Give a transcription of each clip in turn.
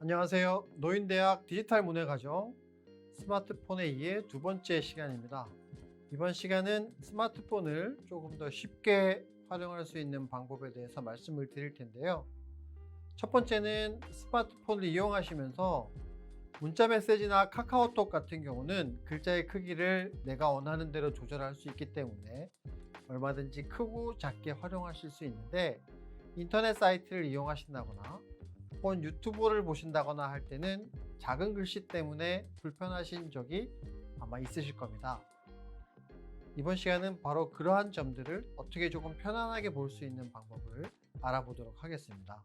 안녕하세요. 노인대학 디지털 문해가정 스마트폰에 의해 두 번째 시간입니다. 이번 시간은 스마트폰을 조금 더 쉽게 활용할 수 있는 방법에 대해서 말씀을 드릴 텐데요. 첫 번째는 스마트폰을 이용하시면서 문자 메시지나 카카오톡 같은 경우는 글자의 크기를 내가 원하는 대로 조절할 수 있기 때문에 얼마든지 크고 작게 활용하실 수 있는데, 인터넷 사이트를 이용하신다거나 혹은 유튜브를 보신다거나 할 때는 작은 글씨 때문에 불편하신 적이 아마 있으실 겁니다. 이번 시간은 바로 그러한 점들을 어떻게 조금 편안하게 볼 수 있는 방법을 알아보도록 하겠습니다.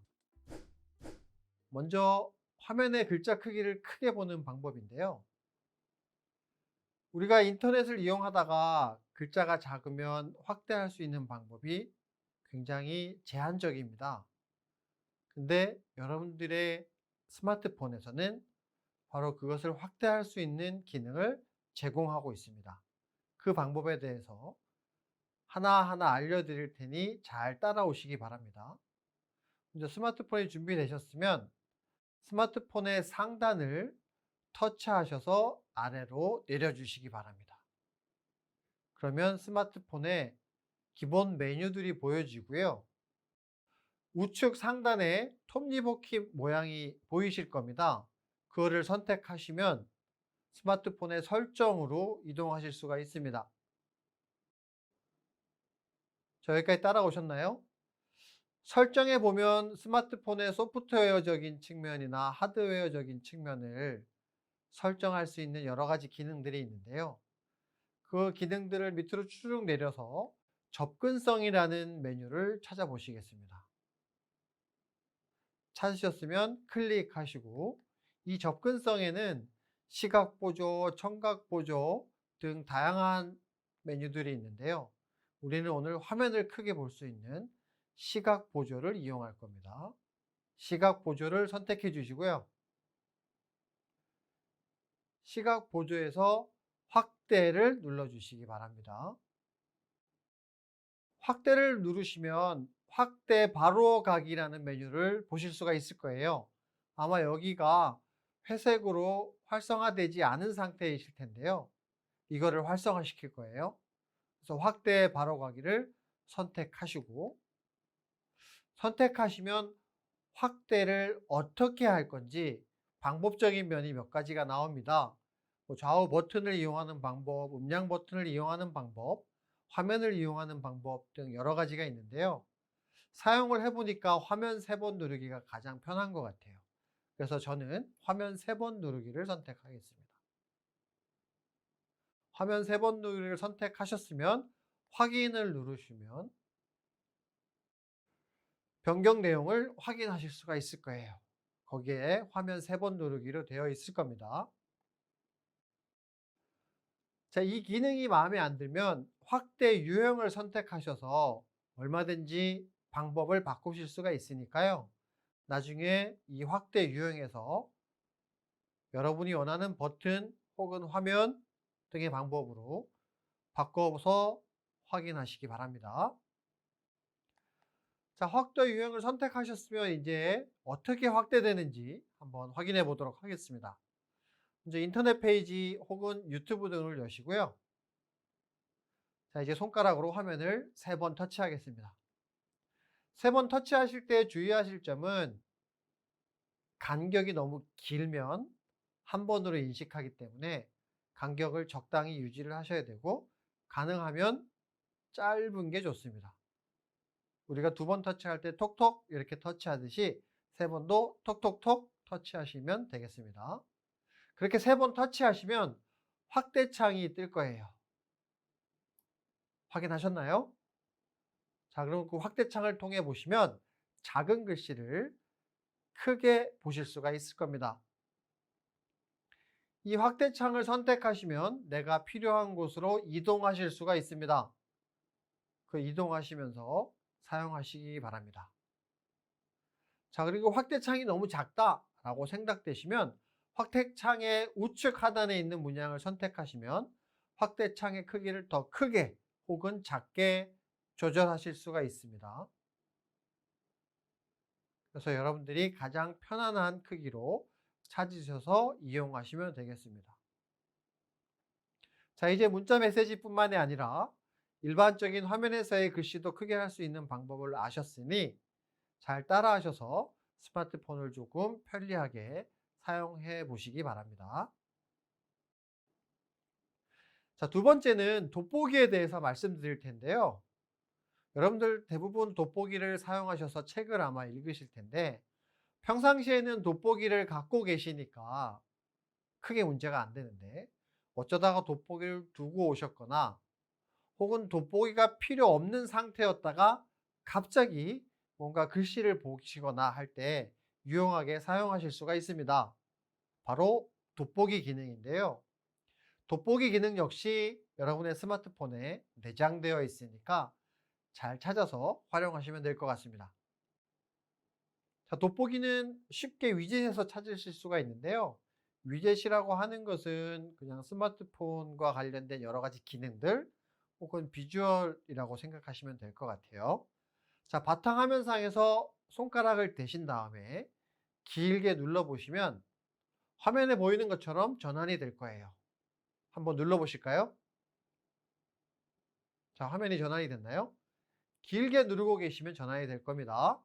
먼저 화면의 글자 크기를 크게 보는 방법인데요. 우리가 인터넷을 이용하다가 글자가 작으면 확대할 수 있는 방법이 굉장히 제한적입니다. 근데 여러분들의 스마트폰에서는 바로 그것을 확대할 수 있는 기능을 제공하고 있습니다. 그 방법에 대해서 하나하나 알려드릴 테니 잘 따라오시기 바랍니다. 먼저 스마트폰이 준비되셨으면 스마트폰의 상단을 터치하셔서 아래로 내려주시기 바랍니다. 그러면 스마트폰에 기본 메뉴들이 보여지고요. 우측 상단에 톱니바퀴 모양이 보이실 겁니다. 그거를 선택하시면 스마트폰의 설정으로 이동하실 수가 있습니다. 자, 여기까지 따라오셨나요? 설정해 보면 스마트폰의 소프트웨어적인 측면이나 하드웨어적인 측면을 설정할 수 있는 여러 가지 기능들이 있는데요. 그 기능들을 밑으로 쭉 내려서 접근성이라는 메뉴를 찾아보시겠습니다. 찾으셨으면 클릭하시고, 이 접근성에는 시각 보조, 청각 보조 등 다양한 메뉴들이 있는데요. 우리는 오늘 화면을 크게 볼 수 있는 시각 보조를 이용할 겁니다. 시각 보조를 선택해 주시고요. 시각 보조에서 확대를 눌러 주시기 바랍니다. 확대를 누르시면 확대 바로 가기라는 메뉴를 보실 수가 있을 거예요. 아마 여기가 회색으로 활성화되지 않은 상태이실 텐데요. 이거를 활성화 시킬 거예요. 그래서 확대 바로 가기를 선택하시고, 선택하시면 확대를 어떻게 할 건지 방법적인 면이 몇 가지가 나옵니다. 좌우 버튼을 이용하는 방법, 음량 버튼을 이용하는 방법, 화면을 이용하는 방법 등 여러 가지가 있는데요. 사용을 해보니까 화면 3번 누르기가 가장 편한 것 같아요. 그래서 저는 화면 3번 누르기를 선택하겠습니다. 화면 3번 누르기를 선택하셨으면 확인을 누르시면 변경 내용을 확인하실 수가 있을 거예요. 거기에 화면 3번 누르기로 되어 있을 겁니다. 자, 이 기능이 마음에 안 들면 확대 유형을 선택하셔서 얼마든지 방법을 바꾸실 수가 있으니까요. 나중에 이 확대 유형에서 여러분이 원하는 버튼 혹은 화면 등의 방법으로 바꿔서 확인하시기 바랍니다. 자, 확대 유형을 선택하셨으면 이제 어떻게 확대되는지 한번 확인해 보도록 하겠습니다. 먼저 인터넷 페이지 혹은 유튜브 등을 여시고요. 자, 이제 손가락으로 화면을 3번 터치하겠습니다. 3번 터치하실 때 주의하실 점은 간격이 너무 길면 한 번으로 인식하기 때문에 간격을 적당히 유지를 하셔야 되고, 가능하면 짧은 게 좋습니다. 우리가 2번 터치할 때 톡톡 이렇게 터치하듯이 3번도 톡톡톡 터치하시면 되겠습니다. 그렇게 3번 터치하시면 확대창이 뜰 거예요. 확인하셨나요? 자, 그럼 그 확대창을 통해 보시면 작은 글씨를 크게 보실 수가 있을 겁니다. 이 확대창을 선택하시면 내가 필요한 곳으로 이동하실 수가 있습니다. 그 이동하시면서 사용하시기 바랍니다. 자, 그리고 확대창이 너무 작다라고 생각되시면 확대창의 우측 하단에 있는 문양을 선택하시면 확대창의 크기를 더 크게 혹은 작게 조절하실 수가 있습니다. 그래서 여러분들이 가장 편안한 크기로 찾으셔서 이용하시면 되겠습니다. 자, 이제 문자 메시지뿐만이 아니라 일반적인 화면에서의 글씨도 크게 할 수 있는 방법을 아셨으니 잘 따라하셔서 스마트폰을 조금 편리하게 사용해 보시기 바랍니다. 자, 두 번째는 돋보기에 대해서 말씀드릴 텐데요. 여러분들 대부분 돋보기를 사용하셔서 책을 아마 읽으실 텐데 평상시에는 돋보기를 갖고 계시니까 크게 문제가 안 되는데 어쩌다가 돋보기를 두고 오셨거나 혹은 돋보기가 필요 없는 상태였다가 갑자기 뭔가 글씨를 보시거나 할 때 유용하게 사용하실 수가 있습니다. 바로 돋보기 기능인데요. 돋보기 기능 역시 여러분의 스마트폰에 내장되어 있으니까 잘 찾아서 활용하시면 될 것 같습니다. 자, 돋보기는 쉽게 위젯에서 찾으실 수가 있는데요. 위젯이라고 하는 것은 그냥 스마트폰과 관련된 여러 가지 기능들 혹은 비주얼이라고 생각하시면 될 것 같아요. 자, 바탕화면상에서 손가락을 대신 다음에 길게 눌러 보시면 화면에 보이는 것처럼 전환이 될 거예요. 한번 눌러 보실까요? 자, 화면이 전환이 됐나요? 길게 누르고 계시면 전환이 될 겁니다.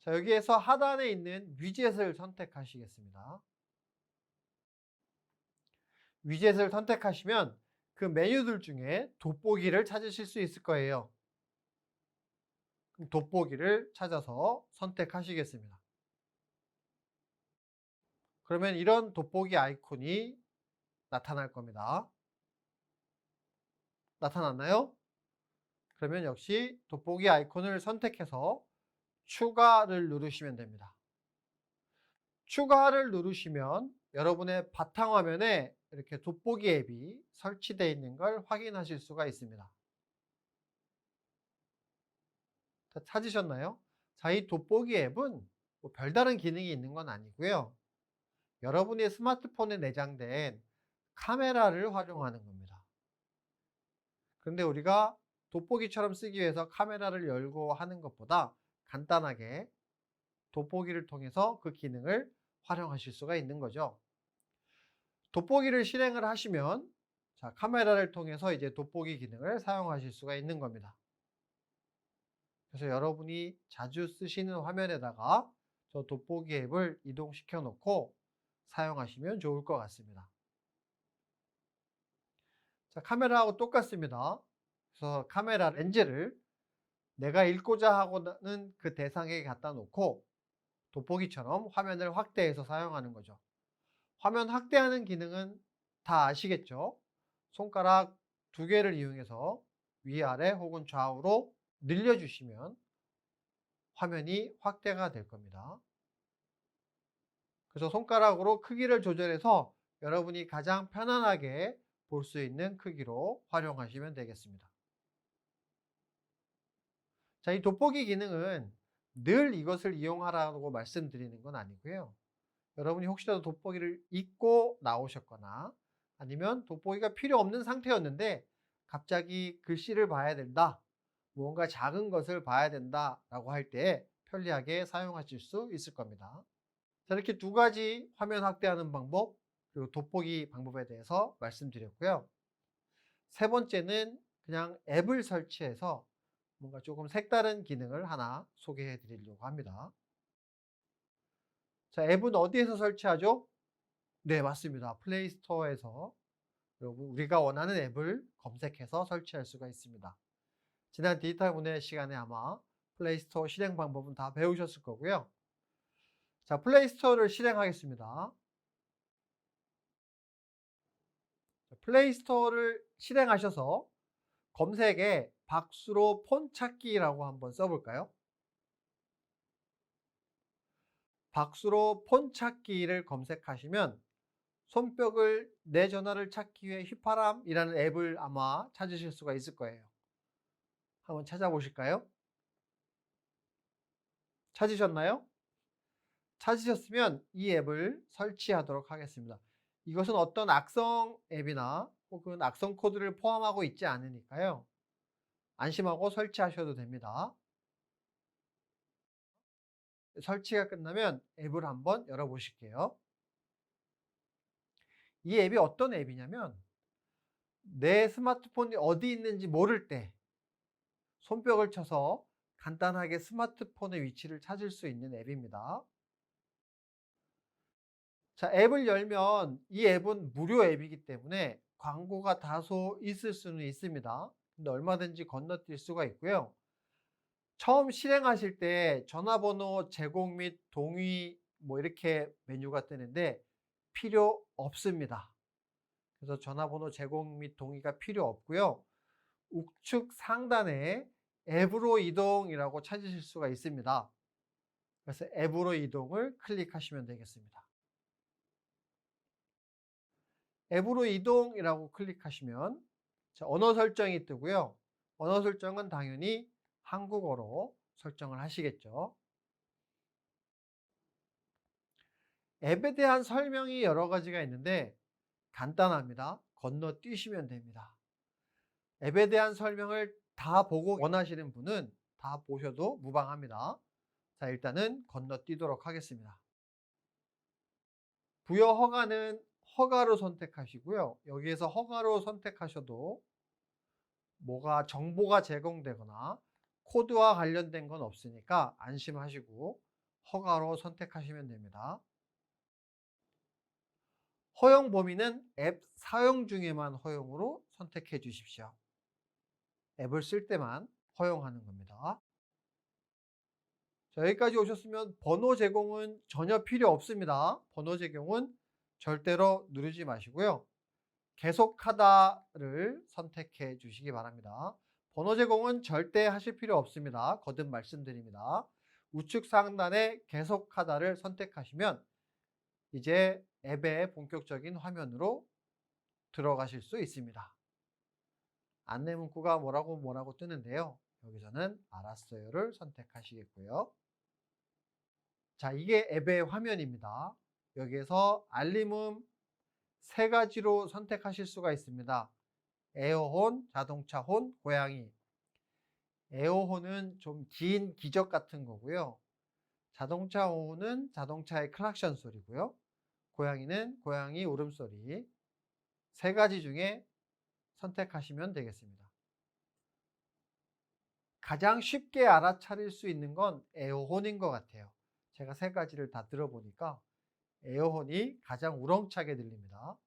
자, 여기에서 하단에 있는 위젯을 선택하시겠습니다. 위젯을 선택하시면 그 메뉴들 중에 돋보기를 찾으실 수 있을 거예요. 그럼 돋보기를 찾아서 선택하시겠습니다. 그러면 이런 돋보기 아이콘이 나타날 겁니다. 나타났나요? 그러면 역시 돋보기 아이콘을 선택해서 추가를 누르시면 됩니다. 추가를 누르시면 여러분의 바탕화면에 이렇게 돋보기 앱이 설치되어 있는 걸 확인하실 수가 있습니다. 자, 찾으셨나요? 자, 이 돋보기 앱은 뭐 별다른 기능이 있는 건 아니고요. 여러분의 스마트폰에 내장된 카메라를 활용하는 겁니다. 그런데 우리가 돋보기처럼 쓰기 위해서 카메라를 열고 하는 것보다 간단하게 돋보기를 통해서 그 기능을 활용하실 수가 있는 거죠. 돋보기를 실행을 하시면 자, 카메라를 통해서 이제 돋보기 기능을 사용하실 수가 있는 겁니다. 그래서 여러분이 자주 쓰시는 화면에다가 저 돋보기 앱을 이동시켜 놓고 사용하시면 좋을 것 같습니다. 자, 카메라하고 똑같습니다. 그래서 카메라 렌즈를 내가 읽고자 하고는 그 대상에 갖다 놓고 돋보기처럼 화면을 확대해서 사용하는 거죠. 화면 확대하는 기능은 다 아시겠죠? 손가락 두 개를 이용해서 위아래 혹은 좌우로 늘려주시면 화면이 확대가 될 겁니다. 그래서 손가락으로 크기를 조절해서 여러분이 가장 편안하게 볼 수 있는 크기로 활용하시면 되겠습니다. 자, 이 돋보기 기능은 늘 이것을 이용하라고 말씀드리는 건 아니고요. 여러분이 혹시라도 돋보기를 잊고 나오셨거나 아니면 돋보기가 필요 없는 상태였는데 갑자기 글씨를 봐야 된다, 무언가 작은 것을 봐야 된다라고 할 때 편리하게 사용하실 수 있을 겁니다. 자, 이렇게 두 가지 화면 확대하는 방법 그리고 돋보기 방법에 대해서 말씀드렸고요. 세 번째는 그냥 앱을 설치해서 뭔가 조금 색다른 기능을 하나 소개해 드리려고 합니다. 자, 앱은 어디에서 설치하죠? 네, 맞습니다. 플레이 스토어에서 여러분 우리가 원하는 앱을 검색해서 설치할 수가 있습니다. 지난 디지털 문해 시간에 아마 플레이 스토어 실행 방법은 다 배우셨을 거고요. 자, 플레이 스토어를 실행하겠습니다. 플레이 스토어를 실행하셔서 검색에 박수로 폰 찾기라고 한번 써볼까요? 박수로 폰 찾기를 검색하시면 손뼉을 내 전화를 찾기 위해 휘파람이라는 앱을 아마 찾으실 수가 있을 거예요. 한번 찾아보실까요? 찾으셨나요? 찾으셨으면 이 앱을 설치하도록 하겠습니다. 이것은 어떤 악성 앱이나 혹은 악성 코드를 포함하고 있지 않으니까요. 안심하고 설치하셔도 됩니다. 설치가 끝나면 앱을 한번 열어보실게요. 이 앱이 어떤 앱이냐면 내 스마트폰이 어디 있는지 모를 때 손뼉을 쳐서 간단하게 스마트폰의 위치를 찾을 수 있는 앱입니다. 자, 앱을 열면 이 앱은 무료 앱이기 때문에 광고가 다소 있을 수는 있습니다. 근데 얼마든지 건너뛸 수가 있고요. 처음 실행하실 때 전화번호 제공 및 동의 뭐 이렇게 메뉴가 뜨는데 필요 없습니다. 그래서 전화번호 제공 및 동의가 필요 없고요. 우측 상단에 앱으로 이동이라고 찾으실 수가 있습니다. 그래서 앱으로 이동을 클릭하시면 되겠습니다. 앱으로 이동이라고 클릭하시면 언어 설정이 뜨고요. 언어 설정은 당연히 한국어로 설정을 하시겠죠. 앱에 대한 설명이 여러 가지가 있는데 간단합니다. 건너뛰시면 됩니다. 앱에 대한 설명을 다 보고 원하시는 분은 다 보셔도 무방합니다. 자, 일단은 건너뛰도록 하겠습니다. 부여 허가는 허가로 선택하시고요. 여기에서 허가로 선택하셔도 뭐가 정보가 제공되거나 코드와 관련된 건 없으니까 안심하시고 허가로 선택하시면 됩니다. 허용 범위는 앱 사용 중에만 허용으로 선택해 주십시오. 앱을 쓸 때만 허용하는 겁니다. 자, 여기까지 오셨으면 번호 제공은 전혀 필요 없습니다. 번호 제공은 절대로 누르지 마시고요. 계속하다를 선택해 주시기 바랍니다. 번호 제공은 절대 하실 필요 없습니다. 거듭 말씀드립니다. 우측 상단에 계속하다를 선택하시면 이제 앱의 본격적인 화면으로 들어가실 수 있습니다. 안내 문구가 뭐라고 뜨는데요. 여기서는 알았어요를 선택하시겠고요. 자, 이게 앱의 화면입니다. 여기에서 알림음 세 가지로 선택하실 수가 있습니다. 에어혼, 자동차 혼, 고양이. 에어혼은 좀 긴 기적 같은 거고요. 자동차 혼은 자동차의 클락션 소리고요. 고양이는 고양이 울음소리. 세 가지 중에 선택하시면 되겠습니다. 가장 쉽게 알아차릴 수 있는 건 에어혼인 것 같아요. 제가 세 가지를 다 들어보니까 에어혼이 가장 우렁차게 들립니다.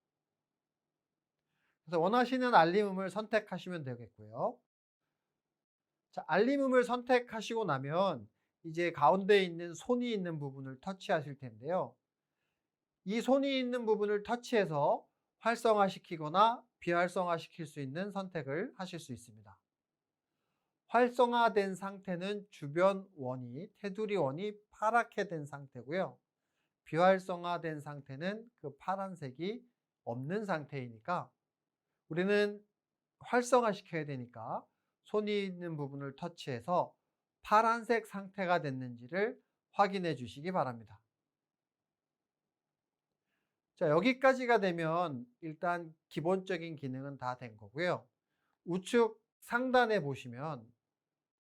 그래서 원하시는 알림음을 선택하시면 되겠고요. 자, 알림음을 선택하시고 나면 이제 가운데 있는 손이 있는 부분을 터치하실 텐데요. 이 손이 있는 부분을 터치해서 활성화시키거나 비활성화시킬 수 있는 선택을 하실 수 있습니다. 활성화된 상태는 주변 원이, 테두리 원이 파랗게 된 상태고요. 비활성화된 상태는 그 파란색이 없는 상태이니까 우리는 활성화시켜야 되니까 손이 있는 부분을 터치해서 파란색 상태가 됐는지를 확인해 주시기 바랍니다. 자, 여기까지가 되면 일단 기본적인 기능은 다 된 거고요. 우측 상단에 보시면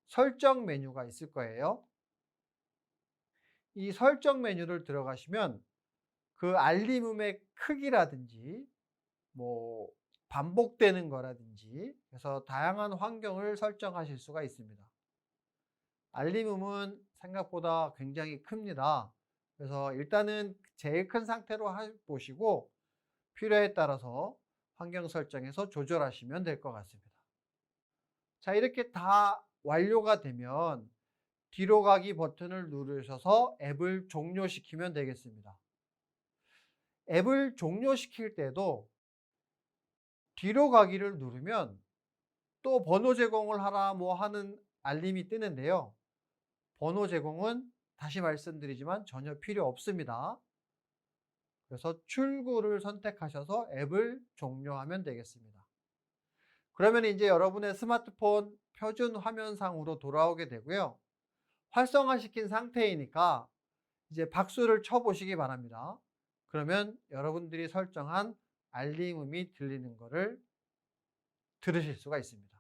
설정 메뉴가 있을 거예요. 이 설정 메뉴를 들어가시면 그 알림음의 크기라든지 뭐 반복되는 거라든지 그래서 다양한 환경을 설정하실 수가 있습니다. 알림음은 생각보다 굉장히 큽니다. 그래서 일단은 제일 큰 상태로 보시고 필요에 따라서 환경 설정에서 조절하시면 될 것 같습니다. 자, 이렇게 다 완료가 되면 뒤로 가기 버튼을 누르셔서 앱을 종료시키면 되겠습니다. 앱을 종료시킬 때도 뒤로 가기를 누르면 또 번호 제공을 하라 뭐 하는 알림이 뜨는데요. 번호 제공은 다시 말씀드리지만 전혀 필요 없습니다. 그래서 출구를 선택하셔서 앱을 종료하면 되겠습니다. 그러면 이제 여러분의 스마트폰 표준 화면상으로 돌아오게 되고요. 활성화시킨 상태이니까 이제 박수를 쳐보시기 바랍니다. 그러면 여러분들이 설정한 알림음이 들리는 것을 들으실 수가 있습니다.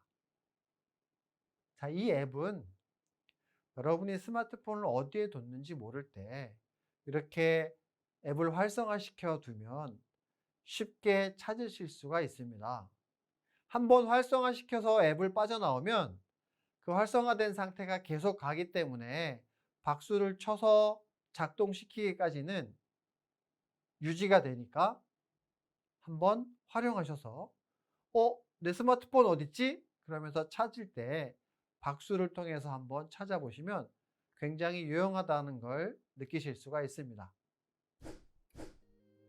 자, 이 앱은 여러분이 스마트폰을 어디에 뒀는지 모를 때 이렇게 앱을 활성화시켜 두면 쉽게 찾으실 수가 있습니다. 한번 활성화시켜서 앱을 빠져나오면 그 활성화된 상태가 계속 가기 때문에 박수를 쳐서 작동시키기까지는 유지가 되니까 한번 활용하셔서 내 스마트폰 어딨지? 그러면서 찾을 때 박수를 통해서 한번 찾아보시면 굉장히 유용하다는 걸 느끼실 수가 있습니다.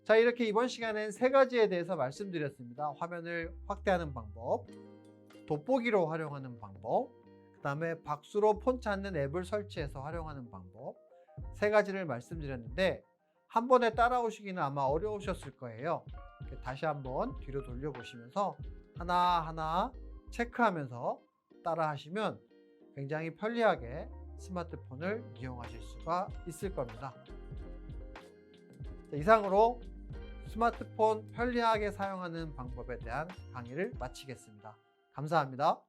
자, 이렇게 이번 시간엔 세 가지에 대해서 말씀드렸습니다. 화면을 확대하는 방법, 돋보기로 활용하는 방법, 그 다음에 박수로 폰 찾는 앱을 설치해서 활용하는 방법, 세 가지를 말씀드렸는데 한 번에 따라오시기는 아마 어려우셨을 거예요. 다시 한번 뒤로 돌려보시면서 하나하나 체크하면서 따라하시면 굉장히 편리하게 스마트폰을 이용하실 수가 있을 겁니다. 이상으로 스마트폰 편리하게 사용하는 방법에 대한 강의를 마치겠습니다. 감사합니다.